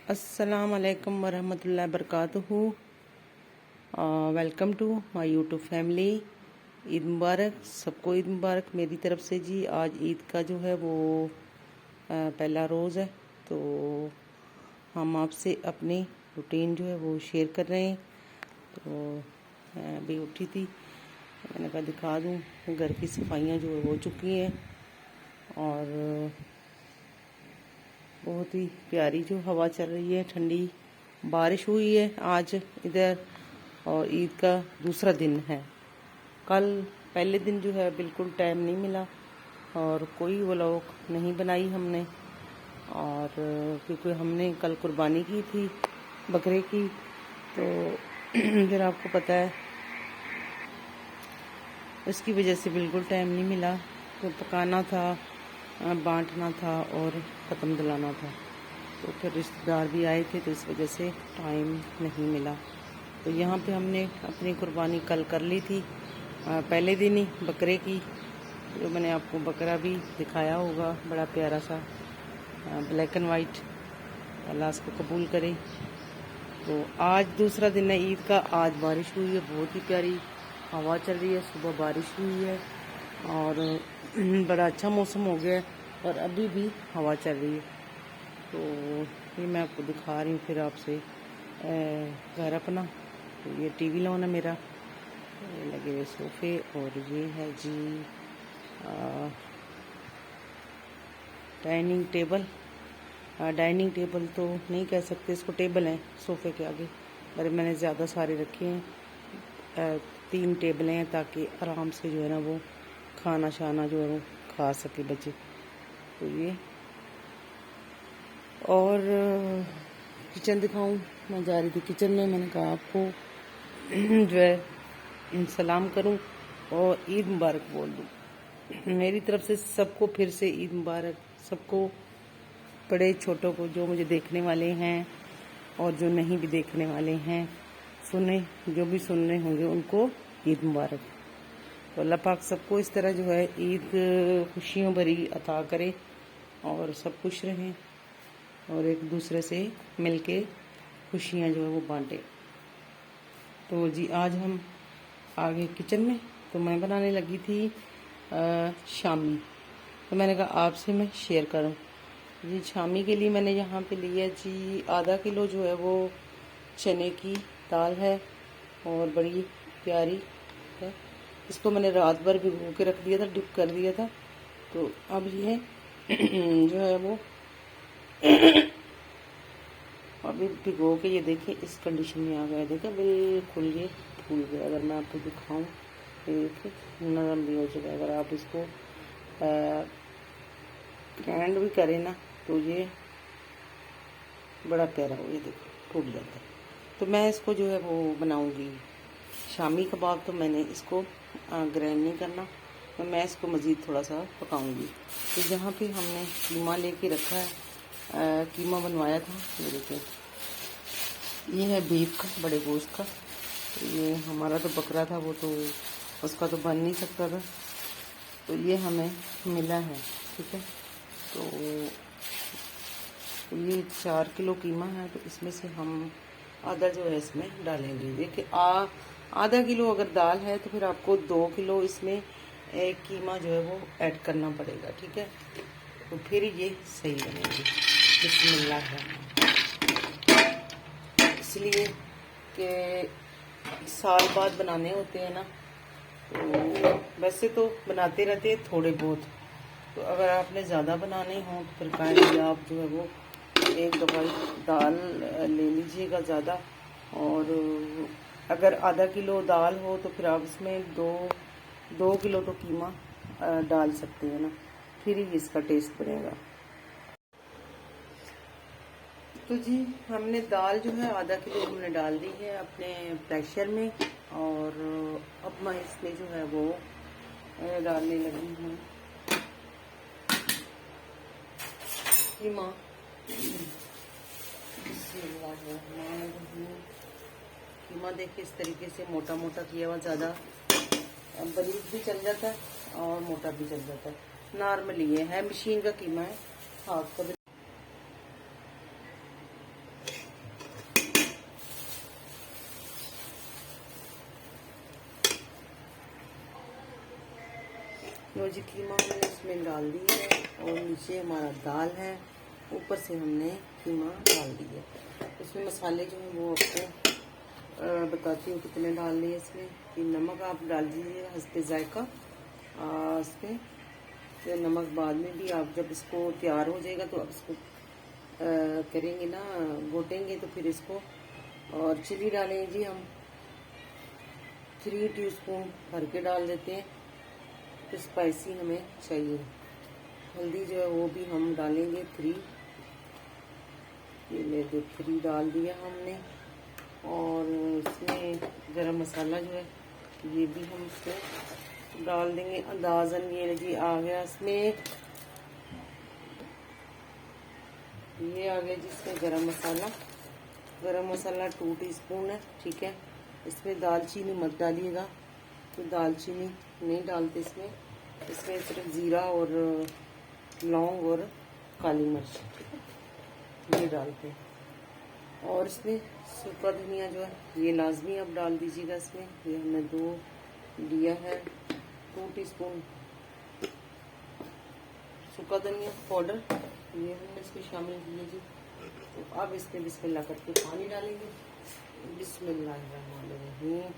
अस्सलाम वालेकुम वरहमतुल्लाहि वबरकातुहू। Welcome to my YouTube family. Eid मुबारक, सबको ईद मुबारक मेरी तरफ से जी। आज ईद का जो है वो पहला रोज़ है, तो हम आपसे अपनी रूटीन जो है वो शेयर कर रहे हैं। तो मैं अभी उठी थी, मैंने कहा दिखा दूँ। घर की सफाइयाँ जो है हो चुकी हैं और बहुत ही प्यारी जो हवा चल रही है, ठंडी बारिश हुई है आज इधर। और ईद का दूसरा दिन है। कल पहले दिन जो है बिल्कुल टाइम नहीं मिला और कोई व्लॉग नहीं बनाई हमने। और क्योंकि हमने कल कुर्बानी की थी बकरे की, तो फिर आपको पता है उसकी वजह से बिल्कुल टाइम नहीं मिला। तो पकाना था, बांटना था और ख़त्म दिलाना था। तो फिर रिश्तेदार भी आए थे, तो इस वजह से टाइम नहीं मिला। तो यहाँ पे हमने अपनी कुर्बानी कल कर ली थी, पहले दिन ही बकरे की। जो मैंने आपको बकरा भी दिखाया होगा, बड़ा प्यारा सा ब्लैक एंड वाइट। अल्लाह उसको कबूल करे। तो आज दूसरा दिन है ईद का। आज बारिश हुई है, बहुत ही प्यारी हवा चल रही है। सुबह बारिश हुई है और बड़ा अच्छा मौसम हो गया है और अभी भी हवा चल रही है। तो ये मैं आपको दिखा रही हूँ फिर आपसे घर अपना। तो ये टीवी लॉन है मेरा, ये लगे हुए सोफे, और ये है जी डाइनिंग टेबल। डाइनिंग टेबल तो नहीं कह सकते इसको, टेबल है सोफे के आगे। पर मैंने ज़्यादा सारे रखे हैं, 3 टेबलें हैं, ताकि आराम से जो है ना वो खाना शाना जो है वो खा सके बच्चे। तो ये और किचन दिखाऊं। मैं जा रही थी किचन में, मैंने कहा आपको जो है सलाम करूं और ईद मुबारक बोल दूं मेरी तरफ से सबको। फिर से ईद मुबारक सबको, बड़े छोटों को, जो मुझे देखने वाले हैं और जो नहीं भी देखने वाले हैं। सुने जो भी सुनने होंगे उनको ईद मुबारक। तो अल्लाह पाक सबको इस तरह जो है ईद खुशियों भरी अता करे और सब खुश रहें और एक दूसरे से मिलके खुशियाँ जो है वो बांटे। तो जी आज हम आ गए किचन में। तो मैं बनाने लगी थी शामी। तो मैंने कहा आपसे मैं शेयर करूं जी। शामी के लिए मैंने यहाँ पे लिया जी आधा किलो जो है वो चने की दाल है और बड़ी प्यारी है। इसको मैंने रात भर भिगो के रख दिया था, डिप कर दिया था। तो अब ये जो है वो अभी भिगो के ये देखिए इस कंडीशन में आ गया। देखा बिल्कुल ये फूल गया। अगर मैं आपको दिखाऊं तो देखिए नरम भी हो चुका है। अगर आप इसको ग्राइंड भी करें ना तो ये बड़ा प्यारा हो, ये देखो टूट जाता है। तो मैं इसको जो है वो बनाऊंगी शामी कबाब। तो मैंने इसको ग्राइंड नहीं करना, तो मैं इसको मज़ीद थोड़ा सा पकाऊंगी। तो यहाँ पे हमने कीमा लेके रखा है, कीमा बनवाया था। ये देखिए ये है बीफ का, बड़े गोश्त का। ये हमारा तो बकरा था, वो तो उसका तो बन नहीं सकता था, तो ये हमें मिला है। ठीक है, तो ये 4 किलो कीमा है। तो इसमें से हम आधा जो है इसमें डालेंगे। देखिए आधा किलो अगर दाल है तो फिर आपको 2 किलो इसमें एक कीमा जो है वो ऐड करना पड़ेगा। ठीक है, तो फिर ये सही बनेगी। बिस्मिल्लाह है, इसलिए कि साल बाद बनाने होते हैं ना। तो वैसे तो बनाते रहते हैं थोड़े बहुत, तो अगर आपने ज़्यादा बनाने हों तो फिर काइंडली आप जो है वो एक दफ़ा दाल ले लीजिएगा ज़्यादा। और अगर आधा किलो दाल हो तो फिर आप इसमें 2 किलो तो कीमा डाल सकते हैं ना, फिर ही इसका टेस्ट बनेगा। तो जी हमने दाल जो है आधा किलो हमने डाल दी है अपने प्रेशर में। और अब मैं इसमें जो है वो डालने लगी हूँ कीमा। कीमा देखिए इस तरीके से मोटा मोटा किया हुआ, ज़्यादा बारीक भी चल जाता है और मोटा भी चल जाता है। नॉर्मली ये है मशीन का कीमा है, हाथ का। लो जी, कीमा हमने इसमें डाल दी है और नीचे हमारा दाल है, ऊपर से हमने कीमा डाल दी है। इसमें मसाले जो हैं वो आपको बताती हूँ कितने डालने हैं इसमें। कि नमक आप डाल दीजिए हस्बे जायका इसमें। तो नमक बाद में भी आप जब इसको तैयार हो जाएगा तो आप इसको करेंगे ना, घोटेंगे तो फिर इसको। और चिली डालेंगे जी हम 3 टीस्पून भर के डाल देते हैं, तो स्पाइसी हमें चाहिए। हल्दी जो है वो भी हम डालेंगे 3, ये ले दो 3 डाल दिया हमने। और इसमें गरम मसाला जो है ये भी हम इसमें डाल देंगे अंदाज़न। ये जी आ गया इसमें, ये आ गया जिसमें गरम मसाला 2 टीस्पून है, ठीक है। इसमें दालचीनी मत डालिएगा, तो दालचीनी नहीं डालते इसमें सिर्फ ज़ीरा और लौंग और काली मिर्च, ठीक है, ये डालते हैं। और इसमें सूखा धनिया जो है ये लाजमी आप डाल दीजिएगा इसमें। ये हमने 2 लिया है, 2 टीस्पून सूखा धनिया पाउडर ये हमने इसमें शामिल किए जी। तो अब इसमें बिस्मिल्लाह करके पानी डालेंगे। बिस्मिल्लाहिर्रहमानिर्रहीम।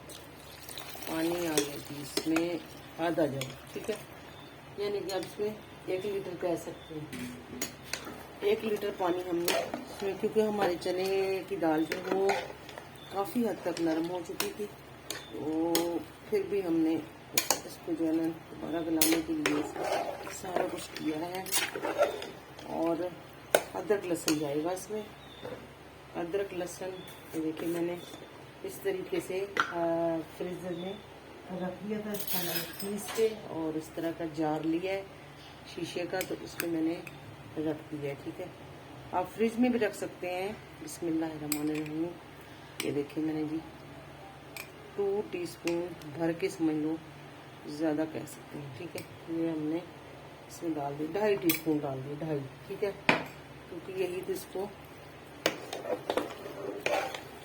पानी आ गया जी इसमें आधा जग, ठीक है, यानी कि आप इसमें 1 लीटर कह सकते हैं। 1 लीटर पानी हमने इसमें, क्योंकि हमारे चने की दाल जो है वो काफ़ी हद तक नरम हो चुकी थी, तो फिर भी हमने इसको जो है ना दोबारा गलाने के लिए सारा कुछ किया है। और अदरक लहसुन जाएगा इसमें। अदरक लहसुन ये देखिए मैंने इस तरीके से फ्रीज़र में रख दिया था इसका पीस के, और इस तरह का जार लिया है शीशे का, तो उसमें मैंने रख दिया है, ठीक है। आप फ्रिज में भी रख सकते हैं। बिस्मिल्लाहिर्रहमानिर्रहीम। ये देखिए मैंने जी 2 टीस्पून भर के समझ लो, ज़्यादा कह सकते हैं, ठीक है। ये हमने इसमें डाल दी 2.5 टीस्पून डाल दिए, 2.5, ठीक है, क्योंकि यही तो इसको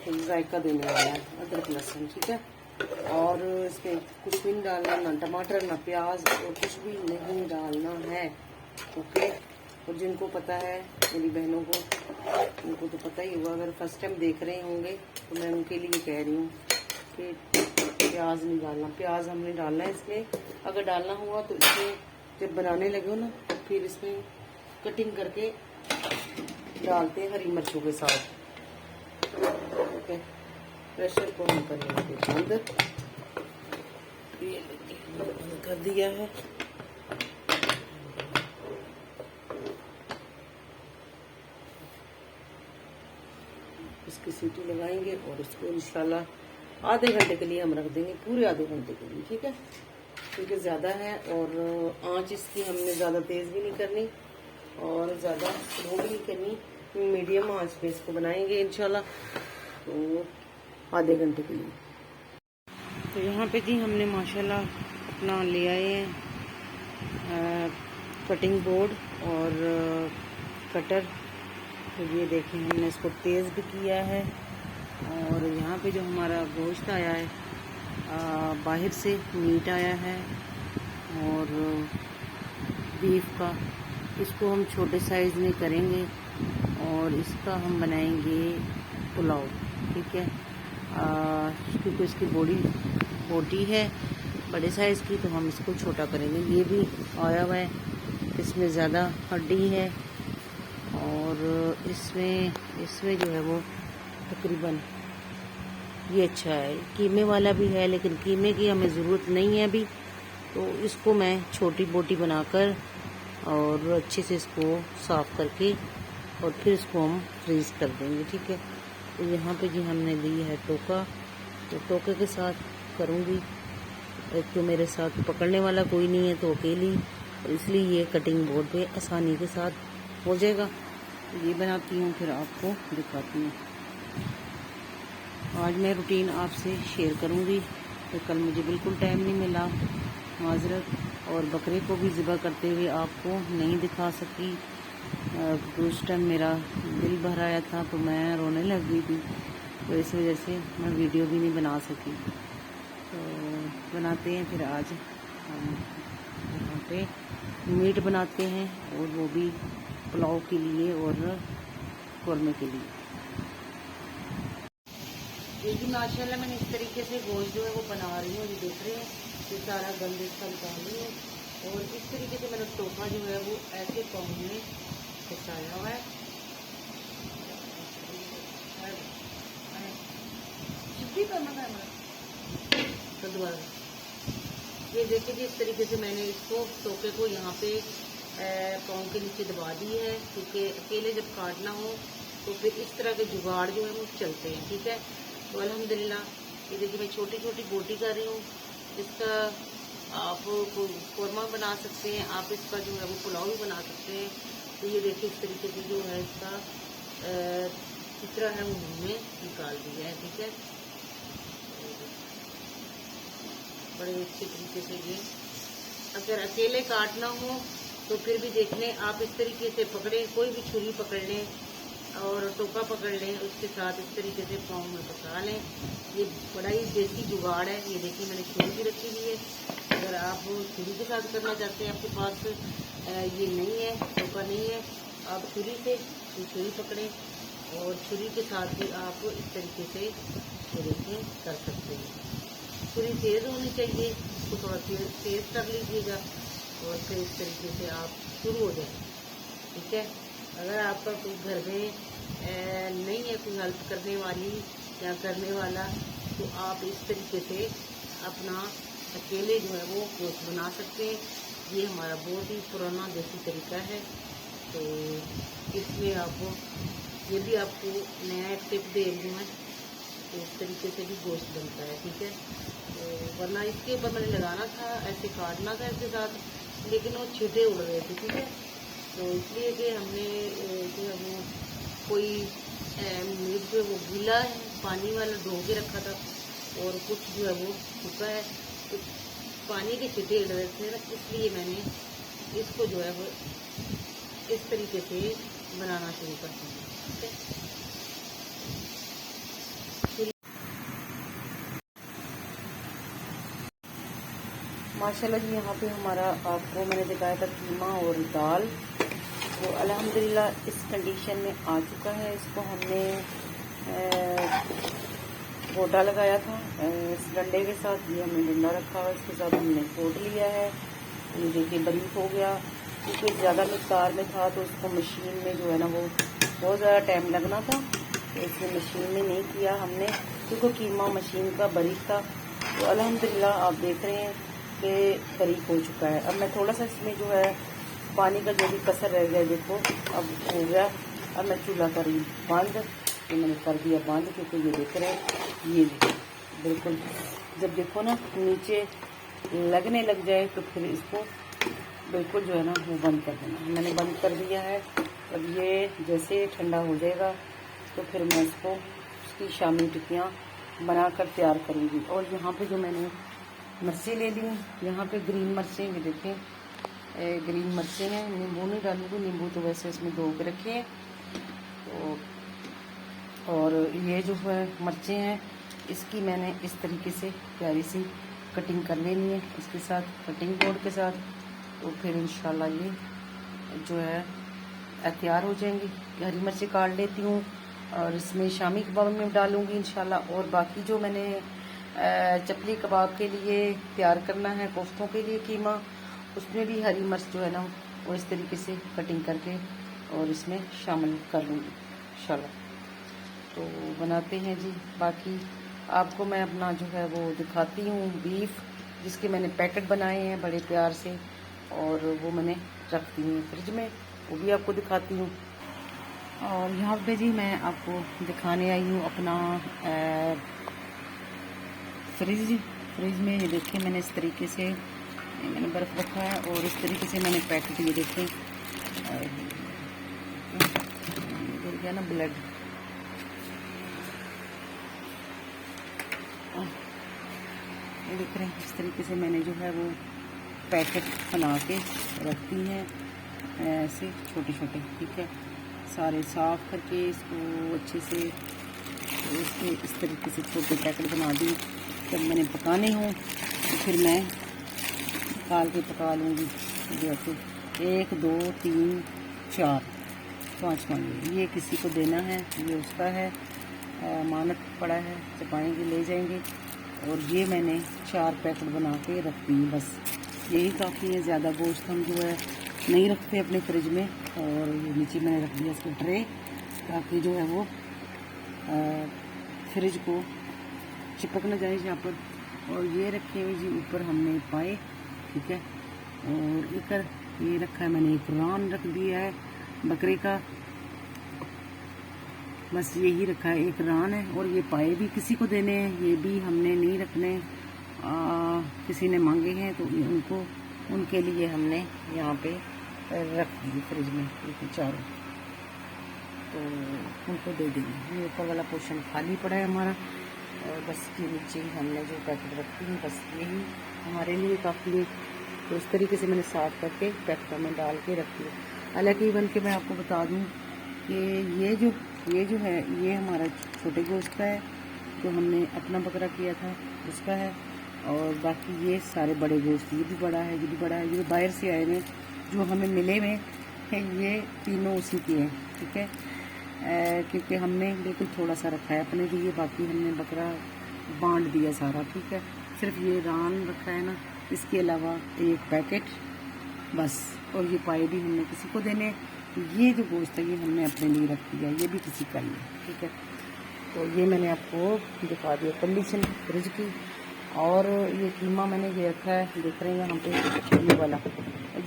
जायका देने वाला है अदरक लहसुन, ठीक है। और इसमें कुछ भी नहीं डालना, ना टमाटर ना प्याज, और कुछ भी नहीं डालना है, ओके। और जिनको पता है मेरी बहनों को, उनको तो पता ही होगा। अगर फर्स्ट टाइम देख रहे होंगे तो मैं उनके लिए कह रही हूँ कि प्याज नहीं डालना। प्याज हमने डालना है इसमें। अगर डालना हुआ तो इसमें जब बनाने लगे हो ना तो फिर इसमें कटिंग करके डालते हैं हरी मिर्चों के साथ, ओके। प्रेशर को हम कर लेंगे बंद। ये बंद कर दिया है। इसकी सीटी लगाएंगे और इसको इंशाल्लाह आधे घंटे के लिए हम रख देंगे, पूरे आधे घंटे के लिए, ठीक है, क्योंकि ज़्यादा है। और आंच इसकी हमने ज़्यादा तेज़ भी नहीं करनी और ज़्यादा स्लो भी नहीं करनी, मीडियम आंच पे इसको बनाएंगे इंशाल्लाह, तो आधे घंटे के लिए। तो यहाँ पे जी हमने माशाल्लाह अपना ले आए हैं कटिंग बोर्ड और कटर। तो ये देखें हमने इसको तेज़ भी किया है। और यहाँ पे जो हमारा गोश्त आया है बाहर से मीट आया है और बीफ का, इसको हम छोटे साइज़ में करेंगे और इसका हम बनाएंगे पुलाव, ठीक है। क्योंकि इसकी बॉडी मोटी है बड़े साइज़ की, तो हम इसको छोटा करेंगे। ये भी आया हुआ है, इसमें ज़्यादा हड्डी है और इसमें जो है वो तकरीबन ये अच्छा है। कीमे वाला भी है, लेकिन कीमे की हमें ज़रूरत नहीं है अभी, तो इसको मैं छोटी बोटी बनाकर और अच्छे से इसको साफ़ करके और फिर इसको हम फ्रीज़ कर देंगे, ठीक है। तो यहाँ पे जी हमने ली है टोका, तो टोके के साथ करूँगी। एक तो मेरे साथ पकड़ने वाला कोई नहीं है तो अकेली, और इसलिए ये कटिंग बोर्ड पे आसानी के साथ हो जाएगा। ये बनाती हूँ फिर आपको दिखाती हूँ। आज मैं रूटीन आपसे शेयर करूँगी, तो कल मुझे बिल्कुल टाइम नहीं मिला, माजरत। और बकरे को भी ज़िबा करते हुए आपको नहीं दिखा सकी, उस टाइम मेरा दिल भर आया था तो मैं रोने लग गई थी, तो इस वजह से मैं वीडियो भी नहीं बना सकी। तो बनाते हैं फिर आज हम पे मीट बनाते हैं, और वो भी पुलाव के लिए और कौरमे के लिए। ये भी माशाल्लाह मैंने इस तरीके से गोश्त जो है वो बना रही हूँ। ये देख रहे हैं, ये सारा गंद इसका निकाल रही हूँ, और इस तरीके से मैंने टोपा जो है वो ऐसे पाँव में फंसाया हुआ है। तो दोबारा ये देखिए जी, इस तरीके से मैंने इसको टोपे को यहाँ पे पाँव के नीचे दबा दी है, क्योंकि अकेले जब काटना हो तो फिर इस तरह के जुगाड़ जो है वो चलते हैं। ठीक है, तो अल्हम्दुलिल्लाह ये देखिए मैं छोटी छोटी बोटी कर रही हूँ। इसका आप कौरमा बना सकते हैं, आप इसका जो है वो पुलाव भी बना सकते हैं। तो ये देखिए इस तरीके से जो है इसका चित्रा है वो मुँह में निकाल दिया है। ठीक है, बड़े अच्छे तरीके से ये अगर अकेले काटना हो तो फिर भी देख लें, आप इस तरीके से पकड़ें, कोई भी छुरी पकड़ लें और टोका पकड़ लें, उसके साथ इस तरीके से पाँव में पका लें। ये बड़ा ही देसी जुगाड़ है। ये देखिए मैंने छुरी भी रखी हुई है, अगर आप छुरी के साथ करना चाहते हैं, आपके पास ये नहीं है, टोका नहीं है, आप छुरी से छुरी पकड़ें और छुरी के साथ भी आप इस तरीके से देखें कर सकते हैं। छुरी तेज़ होनी चाहिए, उसको थोड़ा तेज़ कर लीजिएगा और फिर इस तरीके से आप शुरू हो जाए। ठीक है, अगर आपका कोई घर में नहीं है कोई हेल्प करने वाली या करने वाला, तो आप इस तरीके से अपना अकेले जो है वो गोश्त बना सकते हैं। ये हमारा बहुत ही पुराना देसी तरीका है, तो इसमें आपको ये भी आपको नया एक टिप दे रही हूँ मैं, तो इस तरीके से भी गोश्त बनता है। ठीक है, तो वरना इसके ऊपर मैंने लगाना था, ऐसे काटना था इसके साथ, लेकिन वो छींटे उड़ रहे थे। ठीक है, तो इसलिए कि हमने जो है वो कोई मीट जो वो गीला है पानी वाला धो के रखा था, और कुछ जो है वो सूखा है, तो पानी के छींटे उड़ रहे थे ना, इसलिए मैंने इसको जो है वो इस तरीके से बनाना शुरू कर दिया। ठीक है, माशाल्लाह जी यहाँ पे हमारा आपको मैंने दिखाया था कीमा और दाल, वो अल्हम्दुलिल्लाह इस कंडीशन में आ चुका है। इसको हमने गोटा लगाया था इस डंडे के साथ, ये हमने डंडा रखा हुआ, इसके साथ हमने कोट लिया है। ये देखिए बारीक हो गया, क्योंकि ज़्यादा मिक़दार में था तो इसको मशीन में जो है ना वो बहुत ज़्यादा टाइम लगना था, तो इसलिए मशीन में नहीं किया हमने, क्योंकि कीमा मशीन का बारीक था। तो अल्हम्दुलिल्लाह आप देख रहे हैं कि बारीक हो चुका है। अब मैं थोड़ा सा इसमें जो है पानी का जो भी कसर रह गया, देखो अब हो गया। अब मैं चूल्हा कर रही बंद, तो मैंने कर दिया बंद, क्योंकि ये देख रहे हैं ये बिल्कुल जब देखो ना नीचे लगने लग जाए तो फिर इसको बिल्कुल जो है ना वो बंद कर देना। मैंने बंद कर दिया है। अब ये जैसे ठंडा हो जाएगा तो फिर मैं इसको उसकी शामी टिक्कियाँ बनाकर तैयार करूँगी। और यहाँ पे जो मैंने मिर्ची ले ली, यहाँ पे ग्रीन मिर्चें, ये देखें ग्रीन मिर्चें हैं, नींबू नहीं डालूंगी, नींबू तो वैसे इसमें धो के रखे हैं। तो और ये जो है मिर्चें हैं, इसकी मैंने इस तरीके से प्यारी सी कटिंग कर लेनी है इसके साथ, कटिंग बोर्ड के साथ। तो फिर इंशाल्लाह ये जो है तैयार हो जाएंगी। हरी मिर्ची काट लेती हूँ और इसमें शामी कबाब में डालूंगी इंशाल्लाह। और बाकी जो मैंने चपली कबाब के लिए तैयार करना है, कोफ्तों के लिए कीमा, उसमें भी हरी मिर्च जो है ना वो इस तरीके से कटिंग करके और इसमें शामिल कर लूँगी इंशाल्लाह। तो बनाते हैं जी। बाकी आपको मैं अपना जो है वो दिखाती हूँ बीफ, जिसके मैंने पैकेट बनाए हैं बड़े प्यार से, और वो मैंने रख दी हैं फ्रिज में, वो भी आपको दिखाती हूँ। और यहाँ पे जी मैं आपको दिखाने आई हूँ अपना फ्रिज में। ये देखें मैंने इस तरीके से मैंने बर्फ़ रखा है, और इस तरीके से मैंने पैकेट, ये देखें गिर गया ना ब्लड, ये देख रहे हैं इस तरीके से मैंने जो है वो पैकेट बना के रखती हैं ऐसे छोटे छोटे। ठीक है, सारे साफ़ करके इसको अच्छे से इसके इस तरीके से छोटे पैकेट बना दी। जब मैंने पकाने हों तो फिर मैं निकाल के पका लूँगी। जैसे 1 2 3 4 5 मांगे, ये किसी को देना है, ये उसका है, मानत पड़ा है, चपाएँगे ले जाएंगे। और ये मैंने 4 पैकेट बना के रख दिए, बस यही काफ़ी है। ज़्यादा गोश्त हम जो है नहीं रखते अपने फ्रिज में। और ये नीचे मैंने रख दिया इसको ट्रे, ताकि जो है वो फ्रिज को चिपक न जाए यहाँ पर। और ये रखे हुए जी ऊपर हमने पाए, ठीक है। और इधर ये रखा है मैंने, एक रान रख दिया है बकरे का, बस यही रखा है, एक रान है। और ये पाए भी किसी को देने हैं, ये भी हमने नहीं रखने, किसी ने मांगे हैं तो उनको, उनके लिए हमने यहाँ पे रख दिए फ्रिज में, चारों, तो उनको दे देंगे। ये ऊपर वाला पोर्शन खाली पड़ा है हमारा, और बस ये नीचे हमने जो पैकेट रखती हैं, बस यही हमारे लिए काफ़ी है। तो इस तरीके से मैंने साफ करके पैकेटों में डाल के रख दिया। हालांकि इवन के मैं आपको बता दूं कि ये जो है ये हमारा छोटे गोश्त का है, जो हमने अपना बकरा किया था उसका है। और बाकी ये सारे बड़े गोश्त, ये भी बड़ा है, ये भी बड़ा है, ये बाहर से आए हुए जो हमें मिले हुए हैं, ये तीनों उसी के हैं, ठीक है। क्योंकि हमने बिल्कुल थोड़ा सा रखा है अपने लिए, बाकी हमने बकरा बांट दिया सारा, ठीक है। सिर्फ ये रान रखा है ना, इसके अलावा एक पैकेट बस। और ये पाए भी हमने किसी को देने, ये जो गोश्त है ये हमने अपने लिए रख दिया, ये भी किसी का ही है, ठीक है। तो ये मैंने आपको दिखा दिया कंडीशन फ्रिज की। और ये कीमा मैंने ये रखा है, देख रहे हैं यहाँ पे, ये वाला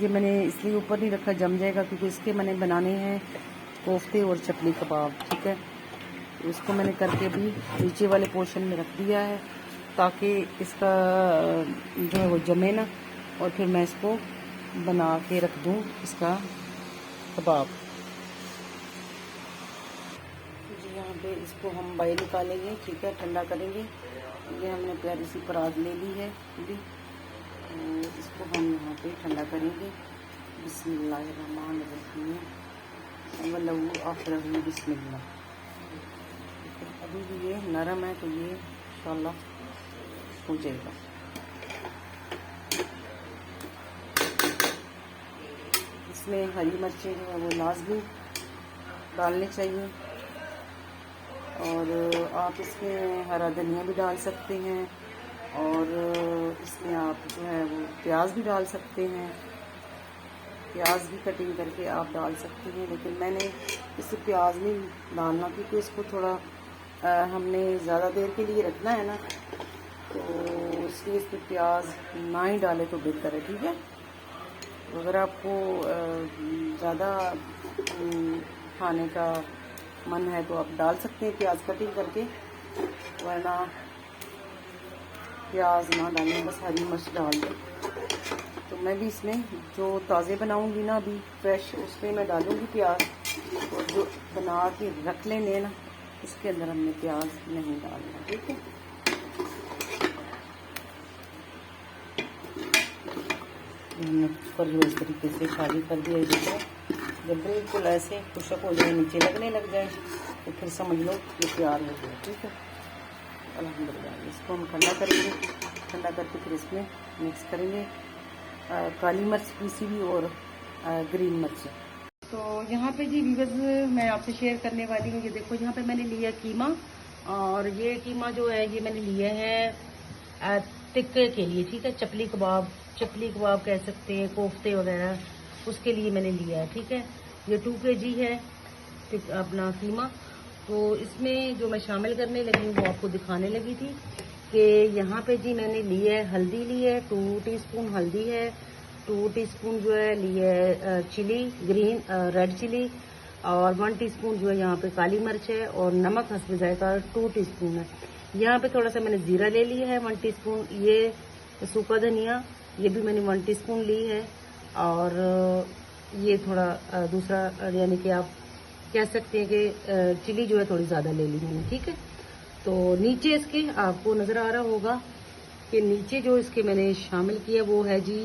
ये मैंने इसलिए ऊपर नहीं रखा, जम जाएगा, क्योंकि इसके मैंने बनाने हैं कोफ्ते और चपली कबाब, ठीक है। इसको मैंने करके भी नीचे वाले पोर्शन में रख दिया है, ताकि इसका जो है वो जमे ना, और फिर मैं इसको बना के रख दूँ इसका कबाब जी। यहाँ पे इसको हम बाहर निकालेंगे, ठीक है, ठंडा करेंगे। ये हमने प्यारी सी परात ले ली है पूरी, और इसको हम यहाँ पे ठंडा करेंगे। बिस्मिल्लाहिर्रहमानिर्रहीम वल्लाहु आखिरहु बिस्मिल्लाह। अभी भी ये नरम है, तो ये इंशाल्लाह हो जाएगा। इसमें हरी मिर्चें जो है वो लाजमी डालने चाहिए, और आप इसमें हरा धनिया भी डाल सकते हैं, और इसमें आप जो है वो प्याज भी डाल सकते हैं, प्याज भी कटिंग करके आप डाल सकते हैं। लेकिन मैंने इसे प्याज नहीं डालना, क्योंकि इसको थोड़ा हमने ज़्यादा देर के लिए रखना है ना, तो इसलिए इस पर प्याज ना ही डाले तो बेहतर है, ठीक है। अगर आपको ज़्यादा खाने का मन है तो आप डाल सकते हैं प्याज कटिंग करके, वरना प्याज ना डालें, बस हरी मिर्च डाल दें। तो मैं भी इसमें जो ताज़े बनाऊंगी ना अभी फ्रेश, उसमें मैं डालूंगी प्याज, और जो बना के रख लेंगे ना उसके अंदर हमने प्याज नहीं डालना, ठीक है। हमने कुकर जो इस तरीके से खाली कर दिया, जैसे जब बिल्कुल ऐसे खुशक हो जाए, नीचे लगने लग जाए, तो फिर समझ लो ये तैयार हो गया, ठीक है। अल्हम्दुलिल्लाह इसको हम ठंडा करेंगे, ठंडा करके फिर इसमें मिक्स करेंगे काली मिर्च पीसी हुई और ग्रीन मिर्च। तो यहाँ पे जी व्यूअर्स मैं आपसे शेयर करने वाली हूँ, ये देखो यहाँ पे मैंने लिया कीमा, और ये कीमा जो है ये मैंने लिया है टिक्के के लिए, ठीक है। चपली कबाब कह सकते हैं, कोफ्ते वगैरह, उसके लिए मैंने लिया है, ठीक है। ये 2 kg है अपना कीमा। तो इसमें जो मैं शामिल करने लगी हूँ वो आपको दिखाने लगी थी कि यहाँ पे जी मैंने ली है हल्दी, ली है 2 टीस्पून हल्दी है, 2 टीस्पून जो है ली है चिली ग्रीन रेड चिली, और 1 टीस्पून जो है यहाँ पे काली मिर्च है, और नमक हस्ब जायका 2 टीस्पून है। यहाँ पे थोड़ा सा मैंने जीरा ले लिया है 1 टीस्पून, ये सूखा धनिया ये भी मैंने 1 टीस्पून ली है, और ये थोड़ा दूसरा यानी कि आप कह सकते हैं कि चिली जो है थोड़ी ज़्यादा ले ली मैंने, ठीक है। तो नीचे इसके आपको नज़र आ रहा होगा कि नीचे जो इसके मैंने शामिल किया वो है जी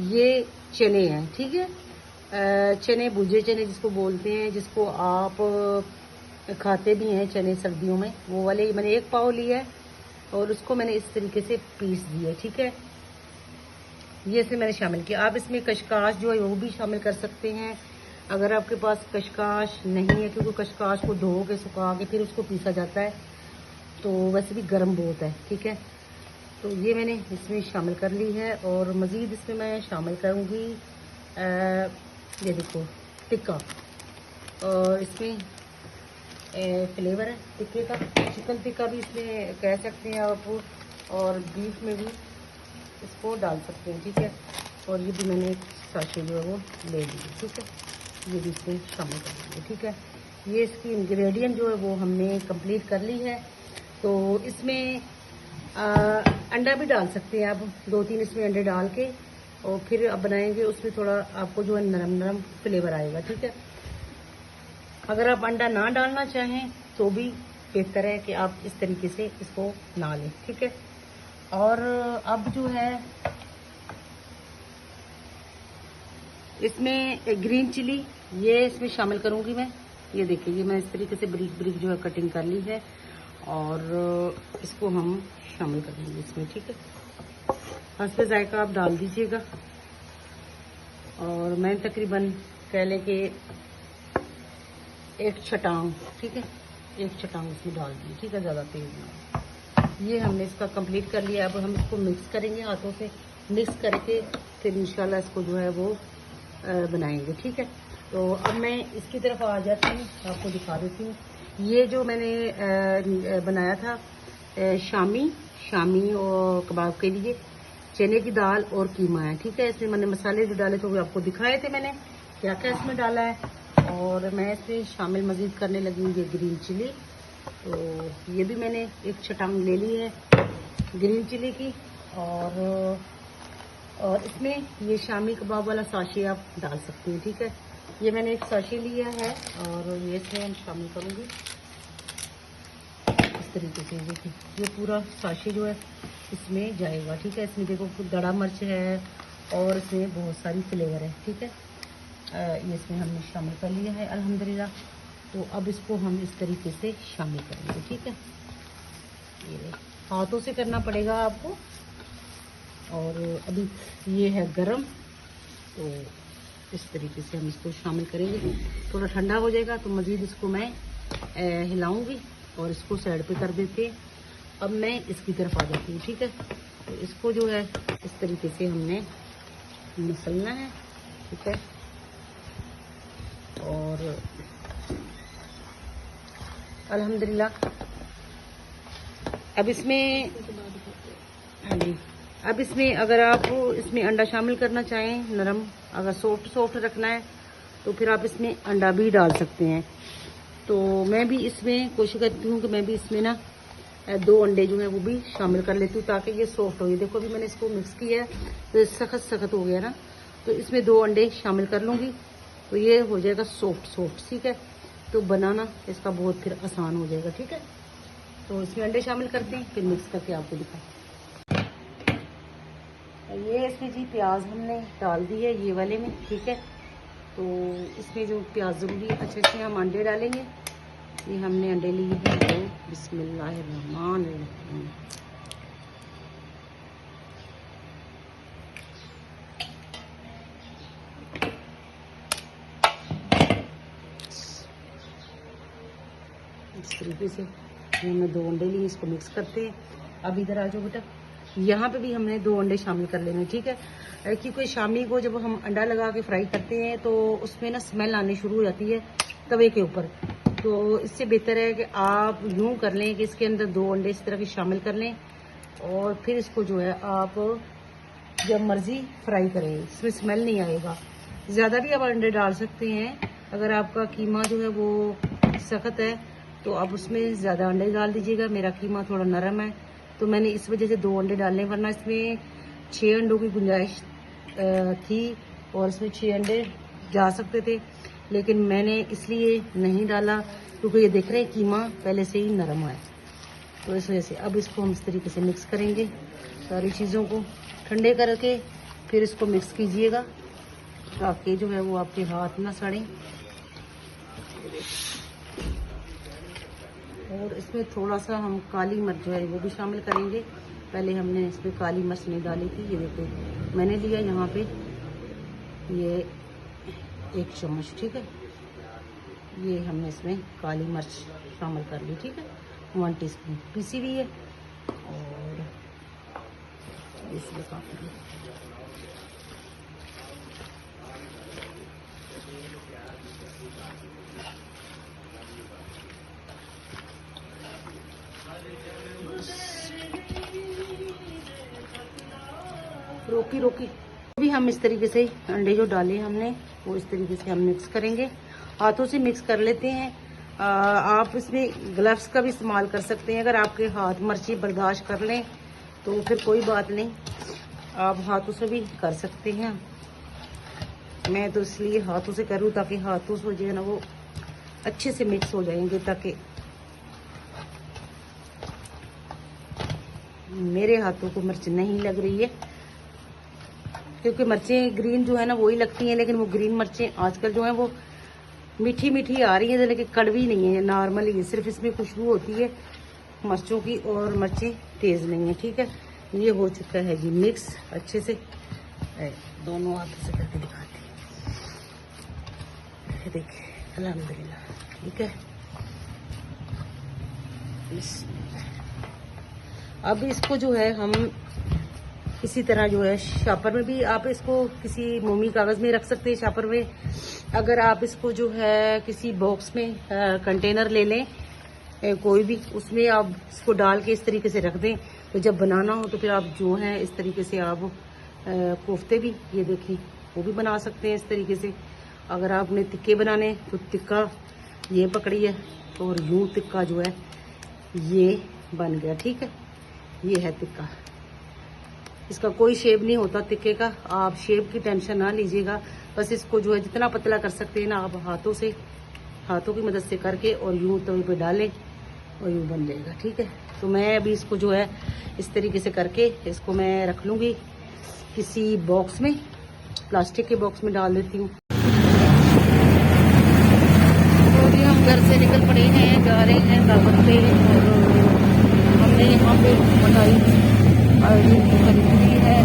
ये चने हैं, ठीक है। चने भुजे चने जिसको बोलते हैं, जिसको आप खाते भी हैं चने सर्दियों में, वो वाले मैंने 1 पाव लिया है, और उसको मैंने इस तरीके से पीस दिया, ठीक है। ये इसमें मैंने शामिल किया। आप इसमें कशकाश जो है वो भी शामिल कर सकते हैं अगर आपके पास कशकाश नहीं है, क्योंकि कशकाश को धो के सुखा के फिर उसको पीसा जाता है, तो वैसे भी गर्म बहुत है, ठीक है। तो ये मैंने इसमें शामिल कर ली है। और मज़ीद इसमें मैं शामिल करूँगी ये देखो टिक्का, और इसमें फ्लेवर है टिक्के का, चिकन टिक्का भी इसमें कह सकते हैं आप, और बीफ में भी इसको डाल सकते हैं, ठीक है। और ये भी मैंने एक साशे जो है वो ले ली, ठीक है, ये भी इसमें शामिल कर देंगे, ठीक है। ये इसकी इंग्रेडिएंट जो है वो हमने कंप्लीट कर ली है। तो इसमें अंडा भी डाल सकते हैं आप, 2-3 इसमें अंडे डाल के, और फिर आप बनाएंगे उसमें थोड़ा आपको जो है नरम नरम फ्लेवर आएगा, ठीक है। अगर आप अंडा ना डालना चाहें तो भी बेहतर है कि आप इस तरीके से इसको ना लें, ठीक है। और अब जो है इसमें ग्रीन चिली ये इसमें शामिल करूंगी मैं। ये देखिए, ये मैं इस तरीके से ब्रिक ब्रिक जो है कटिंग कर ली है, और इसको हम शामिल करेंगे इसमें, ठीक है। हस्बे जायका आप डाल दीजिएगा, और मैं तकरीबन कह लें कि 1 छटांग, ठीक है, 1 छटांग इसमें डाल दी, ठीक है, ज़्यादा तेज ना। ये हमने इसका कंप्लीट कर लिया। अब हम इसको मिक्स करेंगे, हाथों से मिक्स करके फिर इंशाल्लाह इसको जो है वो बनाएंगे, ठीक है। तो अब मैं इसकी तरफ आ जाती हूँ, आपको दिखा देती हूँ। ये जो मैंने बनाया था शामी और कबाब के लिए, चने की दाल और कीमा है, ठीक है। इसमें मैंने मसाले जो डाले थे वो आपको दिखाए थे मैंने क्या क्या इसमें डाला है। और मैं इसमें शामिल मज़ीद करने लगी हूँ ये ग्रीन चिली। तो ये भी मैंने 1 छटांग ले ली है ग्रीन चिली की, और इसमें ये शामी कबाब वाला साशे आप डाल सकते हैं, ठीक है। ये मैंने 1 साशे लिया है, और ये इसमें हम शामिल करूँगी इस तरीके से। देखिए, ये पूरा साशे जो है इसमें जाएगा, ठीक है। इसमें देखो दड़ा मिर्च है, और इसमें बहुत सारी फ्लेवर है, ठीक है। ये इसमें हमने शामिल कर लिया है अल्हम्दुलिल्लाह। तो अब इसको हम इस तरीके से शामिल करेंगे, ठीक है। ये हाथों से करना पड़ेगा आपको, और अभी ये है गरम, तो इस तरीके से हम इसको शामिल करेंगे। थोड़ा ठंडा हो जाएगा तो मज़ीद इसको मैं हिलाऊंगी, और इसको साइड पे कर देते हैं। अब मैं इसकी तरफ आ जाती हूँ, ठीक है। तो इसको जो है इस तरीके से हमने मसलना है, ठीक है। और अल्हम्दुलिल्लाह अब इसमें, हाँ जी, अब इसमें अगर आप इसमें अंडा शामिल करना चाहें, नरम अगर सॉफ्ट रखना है, तो फिर आप इसमें अंडा भी डाल सकते हैं। तो मैं भी इसमें कोशिश करती हूँ कि मैं भी इसमें ना 2 अंडे जो है वो भी शामिल कर लेती हूँ, ताकि ये सॉफ्ट हो। ये देखो अभी मैंने इसको मिक्स किया है तो सख्त हो गया ना, तो इसमें 2 अंडे शामिल कर लूँगी, तो ये हो जाएगा सॉफ्ट, ठीक है। तो बनाना इसका बहुत फिर आसान हो जाएगा, ठीक है। तो इसमें अंडे शामिल करते हैं, फिर मिक्स करके आपको दिखाएं। ये इसमें जी प्याज हमने डाल दी है ये वाले में, ठीक है। तो इसमें जो प्याज ज़रूरी है, अच्छे से हम अंडे डालेंगे। ये हमने अंडे लिए हैं, तो बिस्मिल्लाहिर्रहमानिर्रहीम। इस तरीके से हमने 2 अंडे लिए, इसको मिक्स करते हैं। अब इधर आ जाओ बेटा, यहाँ पे भी हमने 2 अंडे शामिल कर लेने, ठीक है। क्योंकि शामी को जब हम अंडा लगा के फ्राई करते हैं तो उसमें ना स्मेल आनी शुरू हो जाती है तवे के ऊपर। तो इससे बेहतर है कि आप यूँ कर लें कि इसके अंदर 2 अंडे इस तरह के शामिल कर लें, और फिर इसको जो है आप जब मर्ज़ी फ्राई करें, इसमें स्मेल नहीं आएगा। ज़्यादा भी आप अंडे डाल सकते हैं। अगर आपका कीमा जो है वो सख्त है तो आप उसमें ज़्यादा अंडे डाल दीजिएगा। मेरा कीमा थोड़ा नरम है, तो मैंने इस वजह से 2 अंडे डालने, वरना इसमें 6 अंडों की गुंजाइश थी, और इसमें 6 अंडे जा सकते थे, लेकिन मैंने इसलिए नहीं डाला क्योंकि ये देख रहे हैं कीमा पहले से ही नरम है। तो इस वजह से अब इसको हम इस तरीके से मिक्स करेंगे, सारी चीज़ों को ठंडे करके फिर इसको मिक्स कीजिएगा, ताकि जो है वो आपके हाथ ना सड़े। और इसमें थोड़ा सा हम काली मिर्च जो है वो भी शामिल करेंगे। पहले हमने इसमें काली मिर्च नहीं डाली थी, ये देखो मैंने लिया यहाँ पे ये 1 चम्मच, ठीक है। ये हमने इसमें काली मिर्च शामिल कर ली, ठीक है। 1 टीस्पून पीसी हुई है और इसमें काफ़ी रोकी अभी हम इस तरीके से अंडे जो डाले हमने वो इस तरीके से हम मिक्स करेंगे, हाथों से मिक्स कर लेते हैं। आप इसमें ग्लव्स का भी इस्तेमाल कर सकते हैं। अगर आपके हाथ मिर्ची बर्दाश्त कर लें तो फिर कोई बात नहीं, आप हाथों से भी कर सकते हैं। मैं तो इसलिए हाथों से करूँ ताकि हाथों से जो है ना वो अच्छे से मिक्स हो जाएंगे, ताकि मेरे हाथों को मिर्च नहीं लग रही है, क्योंकि मिर्चें ग्रीन जो है ना वही लगती हैं, लेकिन वो ग्रीन मिर्चें आजकल जो है वो मीठी मीठी आ रही है, लेकिन कड़वी नहीं है, नॉर्मल ही, सिर्फ इसमें खुशबू होती है मिर्चों की और मिर्चें तेज़ नहीं है, ठीक है। ये हो चुका है जी मिक्स अच्छे से, दोनों हाथों से करके दिखाते हैं, देखिए अल्हम्दुलिल्लाह, ठीक है। अब इसको जो है हम इसी तरह जो है शापर में भी, आप इसको किसी मोमी कागज़ में रख सकते हैं शापर में। अगर आप इसको जो है किसी बॉक्स में कंटेनर ले लें कोई भी, उसमें आप इसको डाल के इस तरीके से रख दें, तो जब बनाना हो तो फिर आप जो है इस तरीके से आप कोफ्ते भी, ये देखें, वो भी बना सकते हैं इस तरीके से। अगर आपने टिक्के बनाने तो टिक्का ये पकड़िए और यूँ टिक्का जो है ये बन गया, ठीक है। ये है टिक्का, इसका कोई शेप नहीं होता टिक्के का, आप शेप की टेंशन ना लीजिएगा। बस इसको जो है जितना पतला कर सकते हैं ना आप हाथों की मदद से करके और यूं तवे पे डालें और यूं बन जाएगा, ठीक है। तो मैं अभी इसको जो है इस तरीके से करके इसको मैं रख लूँगी किसी बॉक्स में, प्लास्टिक के बॉक्स में डाल देती हूँ। तो अभी हम घर से निकल पड़े हैं, जा रहे हैं दावत पे, और हमने यहाँ पे मिठाई खरीदी है।